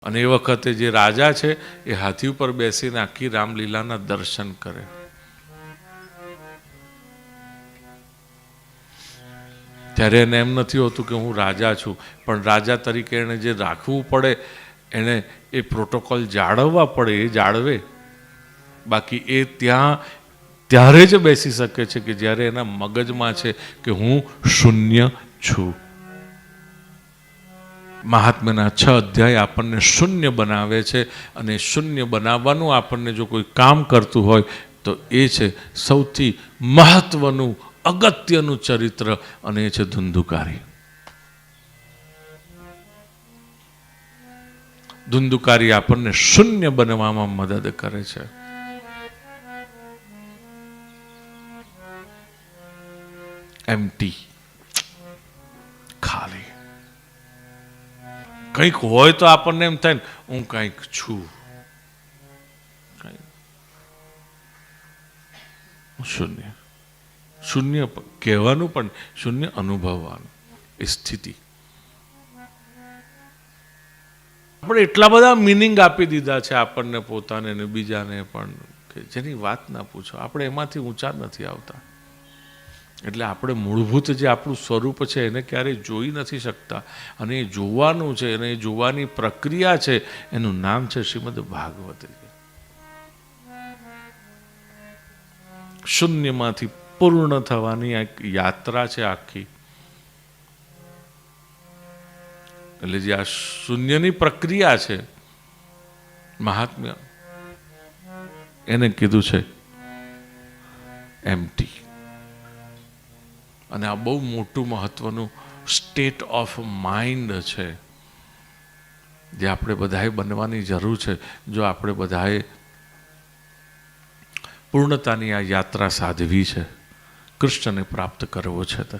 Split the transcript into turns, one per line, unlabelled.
અને એ વખતે જે રાજા છે એ હાથી ઉપર બેસીને આખી રામલીલાના દર્શન કરે. ત્યારે એને એમ નથી હોતું કે હું રાજા છું, પણ રાજા તરીકે એને જે રાખવું પડે એને એ પ્રોટોકોલ જાળવવા પડે, એ જાળવે. બાકી એ ત્યારે જ બેસી શકે છે કે જ્યારે એના મગજમાં છે કે હું શૂન્ય છું. મહાત્મ્યના 6 અધ્યાય આપણને શૂન્ય બનાવે છે, અને શૂન્ય બનાવવાનું આપણને જો કોઈ કામ કરતું હોય તો એ છે સૌથી મહત્વનું અગત્યનું ચરિત્ર, અને એ છે ધુંધુકારી. ધુંધુકારી આપણને શૂન્ય બનવામાં મદદ કરે છે. એમ્પ્ટી, ખાલી. કંઈક હોય તો આપણને એમ થાય ને હું કંઈક છું. શૂન્ય. શૂન્ય કહેવાનું પણ શૂન્ય અનુભવવાનું એ સ્થિતિ. આપણે એટલા બધા મિનિંગ આપી દીધા છે આપણને, પોતાને ને બીજાને પણ, કે જેની વાત ના પૂછો. આપણે એમાંથી ઊંચા નથી આવતા. એટલે આપણે મૂળભૂત જે આપણું સ્વરૂપ છે એને ક્યારેય જોઈ નથી શકતા, અને એ જોવાનું છે, અને એ જોવાની પ્રક્રિયા છે, એનું નામ છે શ્રીમદ ભાગવત. શૂન્યમાંથી પૂર્ણ થવાની એક યાત્રા છે આખી. એટલે જે આ શૂન્યની પ્રક્રિયા છે, મહાત્મ્ય, એને કીધું છે એમ્પ્ટી. અને આ બહુ મોટું મહત્વનું સ્ટેટ ઓફ માઇન્ડ છે, જે આપણે બધાએ બનવાની જરૂર છે, જો આપણે બધાએ પૂર્ણતાની આ યાત્રા સાધવી છે, કૃષ્ણને પ્રાપ્ત કરવો છે તો.